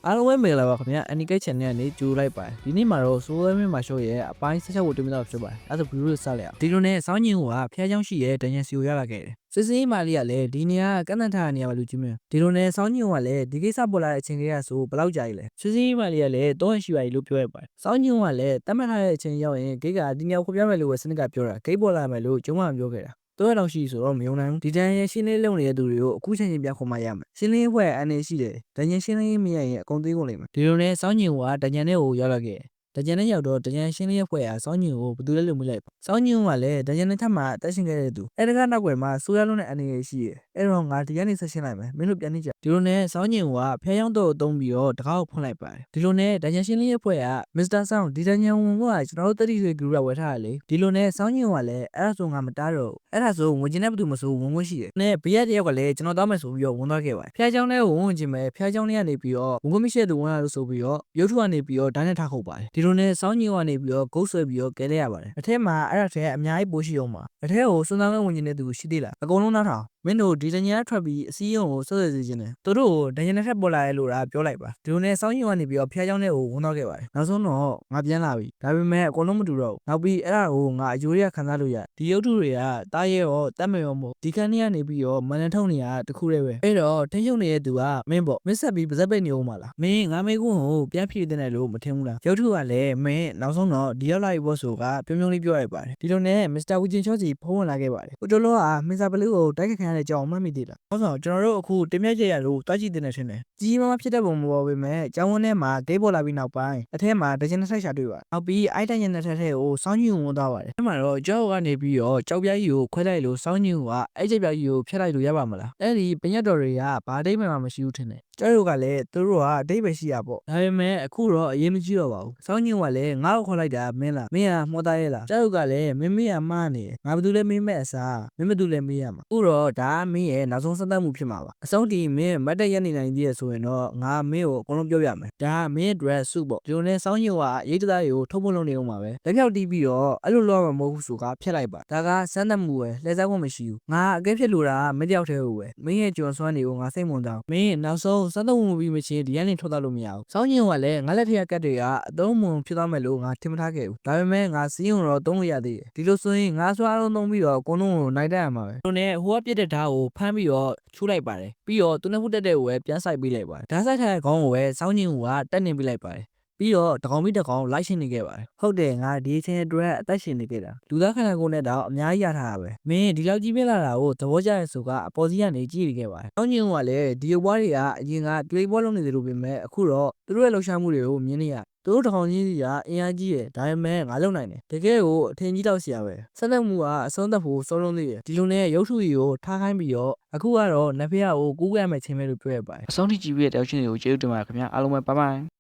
အားလုံးပဲမင်္ဂလာပါခင်ဗျာအန်နီကိတ် channel ကနေကြိုလိုက်ပါတယ်ဒီနေ့မှာတော့စိုးဝဲမင်းမာရှိုးရဲ့အပိုင်း16ကိုတင်ပြတော့ဖြစ်ပါတယ်အဲ့ဒါဗီဒီယိုစလိုက်အောင်ဒီလိုနဲ့စောင်းညင်ကဖျားချောင်းရှိရဲ့တန်ရန်စီကိုရလာခဲ့တယ်စစ်စင်းမာလီကလည်းဒီနေရာကန့်သတ်ထားတဲ့နေရာမှာလူကြီးမျိုးဒီလိုနဲ့စောင်းညင်ကလည်းဒီကိစ္စပေါ်လာတဲ့အချိန်ကလေးကဆိုဘယ်လောက်ကြာကြီးလဲစစ်စင်းမာလီကလည်းတော့ရှိပါပြီလို့ပြောရပါတယ်စောင်းညင်ကလည်းတတ်မှတ်ထားတဲ့အချိန်ရောက်ရင်ဂိတ်ကဒီနေရာကိုပြမယ်လို့ပဲစနစ်ကပြောတာဂိတ်ပေါ်လာမယ်လို့ကျုံးမပြောခဲ့တာတော့တောင်ရှိဆိုတော့မယုံနိုင်ဘူးဒီတန်ရန်ရှင်းလေးလုံနေတဲ့သူတွေကိုအခုချိန်ချင်းပြန်ခေါ်မှရမယ်ရှင်းလေးဘွဲအနေရှိတယ်တန်ရန်ရှင်းလေးမရရင်အကုန်သေးကုန်လိမ့်မယ်ဒီလိုနဲ့စောင်းညင်ကတန်ရန်နဲ့ကိုရောက်လာခဲ့တကြံနဲ့ရောက်တော့တကြံရှင်းလေးရဲ့ဖွဲ့အားစောင်းညင်ကိုဘယ်သူလဲလို့မေးလိုက်စောင်းညင်ကလည်းတကြံနဲ့ထပ်မှတက်ရှင်ခဲ့တဲ့သူအဲ့ဒါကနောက်ွယ်မှာဆိုးရလုံးတဲ့အနေရရှိရဲ့အဲ့တော့ငါဒီကနေဆက်ရှင်းလိုက်မယ်မင်းတို့ပြန်နေကြဒီလိုနဲ့စောင်းညင်ကဖျားယောင်းတော့အုံးပြီးတော့တကားကိုဖွင့်လိုက်ပါတယ်ဒီလိုနဲ့တကြံရှင်းလေးရဲ့ဖွဲ့အားမစ္စတာဆောင်းဒီတကြံဝင်ကကျွန်တော်တို့တက်တီဆွေဂရုဝယ်ထားရလေဒီလိုနဲ့စောင်းညင်ကလည်းအဲ့ဒါဆိုငါမတားတော့အဲ့ဒါဆိုဝင်ကျင်တဲ့ဘသူမဆိုဝင်ခွင့်ရှိတယ်နဲ့ဘေးရတယောက်ကလည်းကျွန်တော်တောင်းမယ်ဆိုပြီးတော့ဝင်သွားခဲ့ပါတယ်ဖျားချောင်းနဲ့ဝင်ကျင်မယ်ဖျားချောင်းလေးကနေပြီးတော့ဝင်ခွင့်မရှိတဲ့သူဝင်လာလို့ဆိုပြီးတော့ရုပ်ထုကနေပြီးတော့ဓာတ်နဲ့ထားခုတ်ပါတယ်ဒီလိုနဲ့စောင်းညင်ကနေပြီးတော့ဂုတ်ဆွဲပြီးတော့ကဲလဲရပါတယ်အထက်မှာအဲ့ဒါထဲအများကြီးပိုးရှိအောင်ပါအထက်ကိုစွန်းသားဝဝင်ကျင်တဲ့သူရှိသေးလားအကုန်လုံးနားထောင်မင်းတို့ဒီတညာထွက်ပြီးအစည်းအရုံးကိုဆွဲဆွဲစေခြင်းနဲ့သူတို့ကိုဒဏ်ရနဲ့ထက်ပေါ်လာရဲလို့ပြောလိုက်ပါဒီလိုနဲ့စောင်းရင်ကနေပြီးတော့ဖျားချောင်းတဲ့ကိုဝင်တော့ခဲ့ပါတယ်နောက်ဆုံးတော့ငါပြန်လာပြီဒါပေမဲ့အကုန်လုံးမတူတော့ဘူးနောက်ပြီးအဲ့ဒါကိုငါအယိုးရခံစားလို့ရဒီရုပ်ထုတွေကတားရဲရောတတ်မရောမို့ဒီခန်းထဲကနေပြီးတော့မန်နထုံနေရတခုတည်းပဲအဲ့တော့ထင်းရှုံနေတဲ့သူကမင်းပေါ့မစ်ဆက်ပြီးပါဇက်ပိတ်နေဦးမှာလားမင်းငါမေးခွန်းကိုပြန်ဖြေတဲ့လို့မထင်ဘူးလားရုပ်ထုကလည်းမင်းနောက်ဆုံးတော့ဒီရောက်လာပြီဘောဆိုကပြုံးပြုံးလေးပြောရပါတယ်ဒီလိုနဲ့မစ္စတာဝီဂျင်ချော့စီဖုန်းဝင်လာခဲ့ပါတယ်ကိုတိုလောကမင်းစာပလူကိုတိုက်ခတ်ခံရတဲ့ကြောင်မှတ်မိသေးလားဟုတ်ဆိုကျွန်တော်တို့အခုတင်ပြကြရလို့တွားကြည့်တဲ့နဲ့ထင်တယ်ကြီးမားဖြစ်တဲ့ပုံမပေါ်ပေမဲ့ကျောင်းဝန်းထဲမှာဂိတ်ပေါ်လာပြီးနောက်ပိုင်းအထက်မှာဒဇင်နှစ်ဆက်ရှာတွေ့ပါနောက်ပြီးအိုက်တန်ရတဲ့ထက်ကိုစောင်းညင်ဝင်သွားပါတယ်အဲ့မှာတော့ကျောက်ကနေပြီးတော့ကြောက်ပြားကြီးကိုခွဲလိုက်လို့စောင်းညင်ကအဲ့ကျက်ပြားကြီးကိုဖျက်လိုက်လို့ရပါမလားအဲ့ဒီပညတ်တော်တွေကဘာအတိတ်မှမရှိဘူးထင်တယ်ကျောက်တို့ကလည်းသူတို့ကအတိတ်ပဲရှိရပေါ့ဒါပေမဲ့အခုတော့အရေးမကြီးတော့ပါဘူးစောင်းညင်ကလည်းငါ့ကိုခေါ်လိုက်တာမင်းလားမင်းကမောသားရဲ့လားကျောက်ကလည်းမင်းမေးရမှားနေငါဘာလို့လဲမေးမဲ့အစားမင်းဘာလို့လဲမေးရမှာအခုတော့ဒါမင်းရဲ့နောက်ဆုံးစက်သက်မှုဖြစ်မှာပါအဆုံးထိမင်းမတ်တက်ရနေနိုင်သေးရဆိုရင်တော့ငါမင်းကိုအကုန်လုံးပြောပြမယ်ဒါမင်းရဲ့ dress စုပေါ့ဒီလိုနဲ့စောင်းညင်ကရိတ်တသားတွေကိုထုတ်ဖို့လုပ်နေအောင်ပါပဲလက်ဖြောက်တီးပြီးတော့အဲ့လိုလောမှာမဟုတ်ဘူးဆိုကဖျက်လိုက်ပါဒါကစမ်းသပ်မှုပဲလှည့်စားခွင့်မရှိဘူးငါအကဲဖြစ်လို့တာမင်းတယောက်တည်းကိုပဲမင်းရဲ့ကြွန်စွမ်းတွေကိုငါစိတ်ဝင်စားမင်းနောက်ဆုံးစမ်းသပ်မှုပြီးမချင်းဒီကနေထွက်သွားလို့မရဘူးစောင်းညင်ကလည်းငါလက်ထက်ကတ်တွေကအသုံးမဝင်ဖြစ်သွားမယ်လို့ငါထင်မထားခဲ့ဘူးဒါပေမဲ့ငါစီးရုံတော့သုံးလို့ရသေးတယ်ဒီလိုဆိုရင်ငါစွာအားလုံးသုံးပြီးတော့အကုန်လုံးကိုနိုင်တတ်ရမှာပဲသူနဲ့ဟိုကပြစ်တဲ့ဓာတ်ကိုဖမ်းပြီးတော့ချိုးလိုက်ပါတယ်ပြီးတော့သူနဲ့ဖုတ်တက်တဲ့ကိုပဲပြန်ဆိုင်ပေးလိုက်ပါတယ်ဓာတ်ဆိုင်ထားတဲ့ခေါင်းကိုပဲစောင်းညင်ကတက်နေပေးလိုက်ပါတယ်ပြီးတော့တကောင်ပြီးတကောင်လိုက်ရှင်နေခဲ့ပါတယ်ဟုတ်တယ်ငါဒီအချိန်အတွက်အသက်ရှင်နေခဲ့တာလူသားခန္ဓာကိုယ်နဲ့တော့အများကြီးရထားတာပဲမင်းဒီလောက်ကြီးပြင်းလာတာကိုသဘောကျရဲဆိုကအပေါ်စီးကနေကြည့်နေခဲ့ပါတယ်စောင်းညင်ကလည်းဒီရုပ်ပွားတွေကအရင်ကတွေ့ပွဲလုံးနေတယ်လို့ပြင်မဲ့အခုတော့သူတို့ရဲ့လှုပ်ရှားမှုတွေကိုမြင်နေရသူတို့တကောင်ကြီးစီကအင်အားကြီးတယ်ဒါပေမဲ့ငါလုံနိုင်တယ်တကယ်ကိုအထင်ကြီးတော့ဆရာပဲဆက်လက်မှုကအဆုံးသတ်ဖို့စောလုံးသေးတယ်ဒီလိုနဲ့ရုပ်ထုကြီးကိုထားခိုင်းပြီးတော့အခုကတော့နဖေကိုကူးကရမယ့်ချိန်ပဲလို့ပြောရပါတယ်အဆုံးထိကြည့်ပြီးတဲ့တောက်ချင်းတွေကိုကျေးဇူးတင်ပါတယ်ခင်ဗျာအားလုံးပဲဘိုင်ဘိုင်